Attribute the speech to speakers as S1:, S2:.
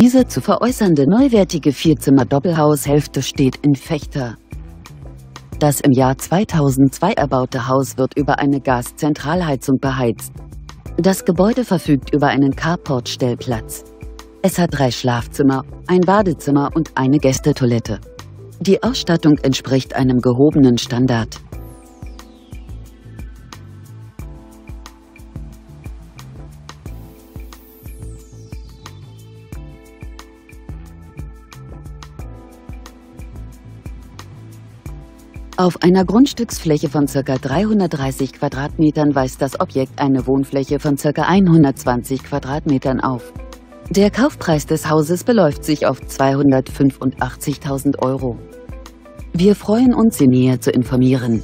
S1: Diese zu veräußernde neuwertige Vierzimmer-Doppelhaushälfte steht in Vechta. Das im Jahr 2002 erbaute Haus wird über eine Gaszentralheizung beheizt. Das Gebäude verfügt über einen Carport-Stellplatz. Es hat 3 Schlafzimmer, ein Badezimmer und eine Gästetoilette. Die Ausstattung entspricht einem gehobenen Standard. Auf einer Grundstücksfläche von ca. 330 Quadratmetern weist das Objekt eine Wohnfläche von ca. 120 Quadratmetern auf. Der Kaufpreis des Hauses beläuft sich auf 285.000 €. Wir freuen uns, Sie näher zu informieren.